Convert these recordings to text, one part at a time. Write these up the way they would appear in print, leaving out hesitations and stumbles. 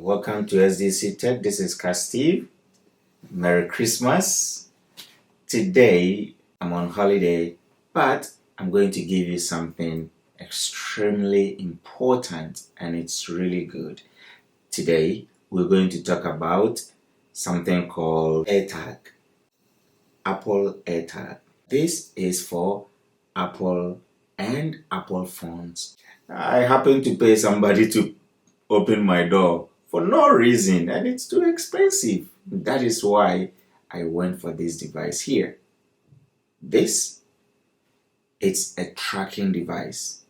Welcome to SDCTech. This is Casteeve. Merry Christmas. Today I'm on holiday, but I'm going to give you something extremely important and it's really good. Today we're going to talk about something called AirTag. Apple AirTag. This is for Apple and Apple phones. I happen to pay somebody to open my door for no reason and it's too expensive. That is why I went for this device here. It's a tracking device.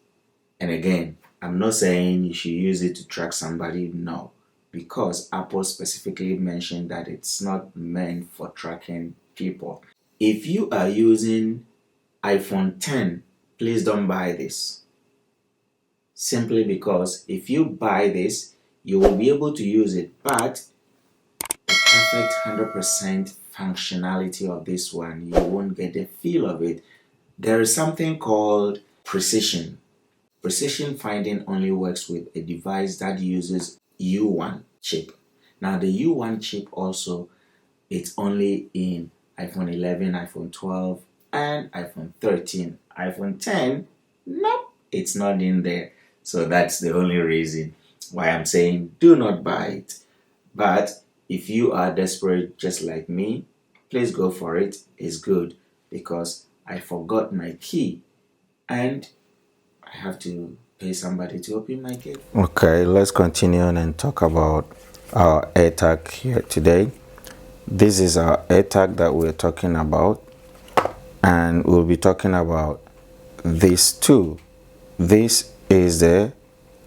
And again, I'm not saying you should use it to track somebody, no. Because Apple specifically mentioned that it's not meant for tracking people. If you are using iPhone 10, please don't buy this. Simply because if you buy this, you will be able to use it, but the perfect 100% functionality of this one, you won't get the feel of it. There is something called precision. Precision finding only works with a device that uses U1 chip. Now the U1 chip also, it's only in iPhone 11, iPhone 12, and iPhone 13. iPhone 10, nope, it's not in there. So that's the only reason why I'm saying do not buy it. But if you are desperate just like me, please go for it. It's good because I forgot my key and I have to pay somebody to open my gate. Okay, let's continue on and talk about our AirTag here today. This is our AirTag that we're talking about, and we'll be talking about this too. This is the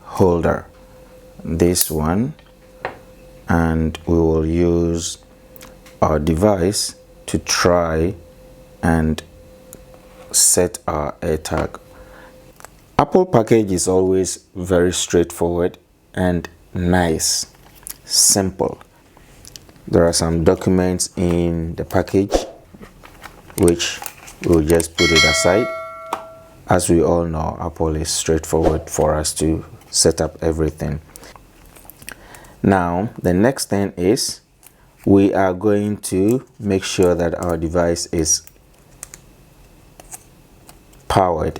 holder, this one, and we will use our device to try and set our AirTag. Apple package is always very straightforward and nice, simple. There are some documents in the package which we'll just put it aside. As we all know, Apple is straightforward for us to set up everything. Now, the next thing is we are going to make sure that our device is powered.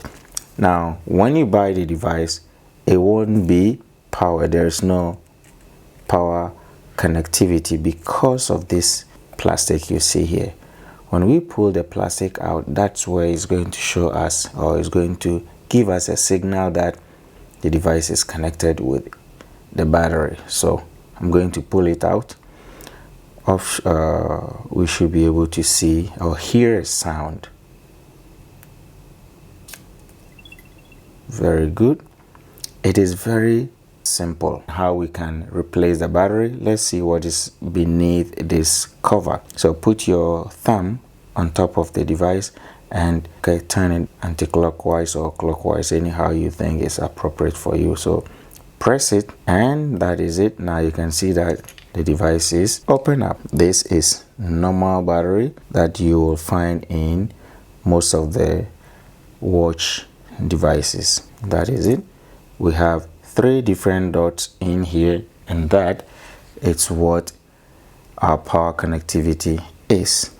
Now, when you buy the device, it won't be powered. There is no power connectivity because of this plastic you see here. When we pull the plastic out, that's where it's going to show us, or it's going to give us a signal that the device is connected with the battery. So I'm going to pull it out. We should be able to see or hear a sound. Very good. It is very simple how we can replace the battery. Let's see what is beneath this cover. So put your thumb on top of the device and turn it anti-clockwise or clockwise, anyhow you think is appropriate for you. So press it and that is it. Now you can see that the device is open up. This is normal battery that you will find in most of the watch devices. That is it. We have 3 different dots in here, and that it's what our power connectivity is.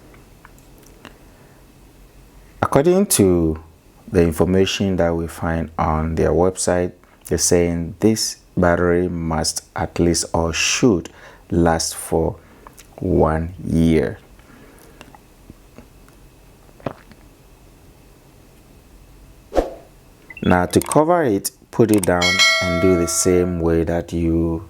According to the information that we find on their website, they're saying this battery must at least or should last for 1 year. Now to cover it, put it down and do the same way that you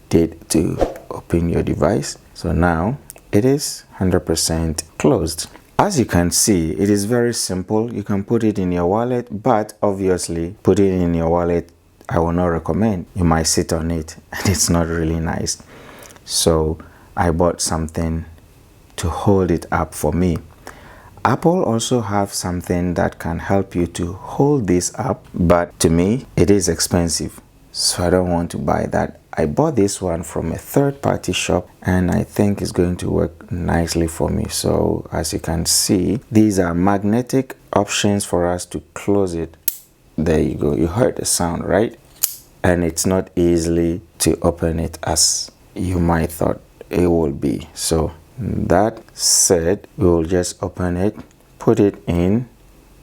did to open your device. So now it is 100% closed. As you can see, it is very simple. You can put it in your wallet, but obviously putting it in your wallet, I will not recommend. You might sit on it and it's not really nice. So I bought something to hold it up for me. Apple also have something that can help you to hold this up, but to me it is expensive, so I don't want to buy that. I bought this one from a third-party shop and I think it's going to work nicely for me. So as you can see, these are magnetic options for us to close it. There you go, you heard the sound, right? And it's not easily to open it as you might thought it would be. So that said, we will just open it, put it in,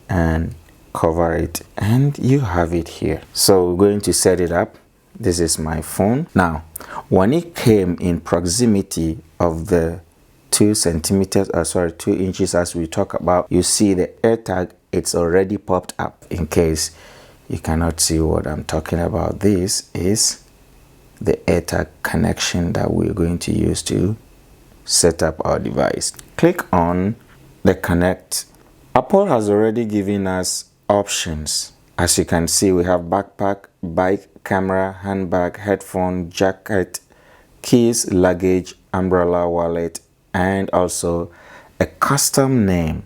and cover it, and you have it here. So we're going to set it up. This is my phone. Now, when it came in proximity of the 2 inches as we talk about, you see the AirTag, it's already popped up. In case you cannot see what I'm talking about, this is the AirTag connection that we're going to use to set up our device. Click on the connect. Apple has already given us options. As you can see, we have backpack, bike, camera, handbag, headphone, jacket, keys, luggage, umbrella, wallet, and also a custom name.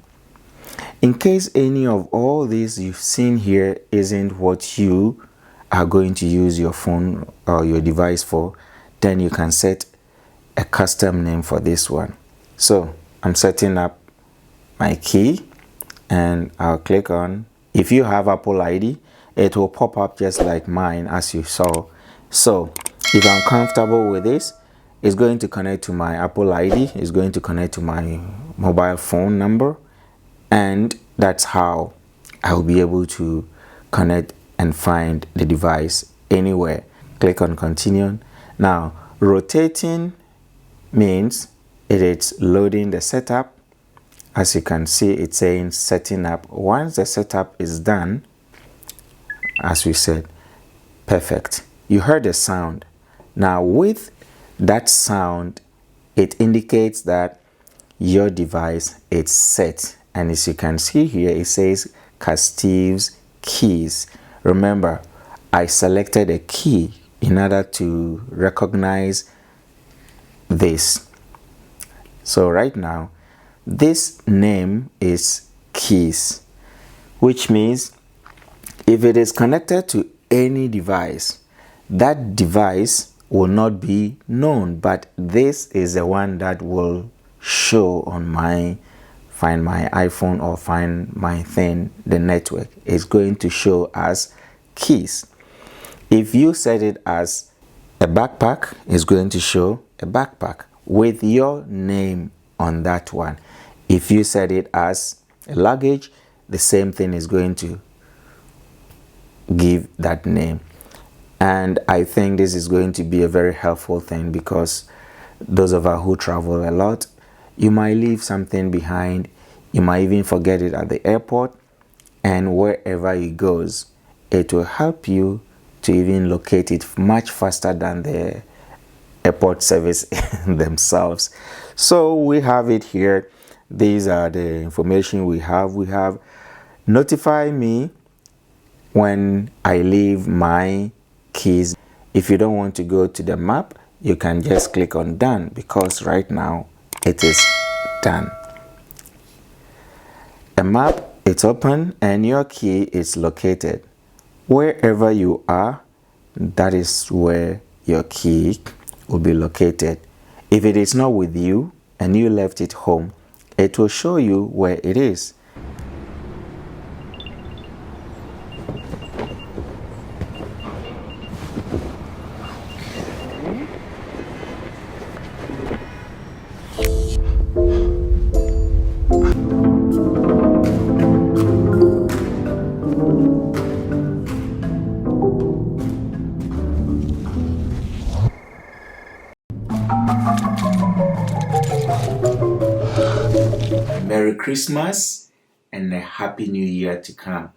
In case any of all these you've seen here isn't what you are going to use your phone or your device for, then you can set a custom name for this one. So I'm setting up my key, and I'll click on. If you have Apple ID, it will pop up just like mine as you saw. So if I'm comfortable with this, it's going to connect to my Apple ID, it's going to connect to my mobile phone number, and that's how I'll be able to connect and find the device anywhere. Click on continue. Now, rotating means it is loading the setup. As you can see, it's saying setting up. Once the setup is done, as we said, perfect. You heard the sound. Now with that sound, it indicates that your device is set. And as you can see here, it says Casteeve's keys. Remember, I selected a key in order to recognize this. So right now, this name is keys, which means if it is connected to any device, that device will not be known, but this is the one that will show on my Find My iPhone or Find My Thing, the network. It's going to show as keys. If you set it as a backpack, it's going to show a backpack with your name on that one. If you set it as a luggage, the same thing is going to give that name. And I think this is going to be a very helpful thing, because those of us who travel a lot, you might leave something behind, you might even forget it at the airport, and wherever it goes, it will help you to even locate it much faster than the airport service themselves. So we have it here. These are the information we have. We have notify me when I leave my keys. If you don't want to go to the map, you can just click on done, because right now it is done. A map, it's open and your key is located. Wherever you are, that is where your key will be located. If it is not with you and you left it home, it will show you where it is. Merry Christmas and a Happy New Year to come.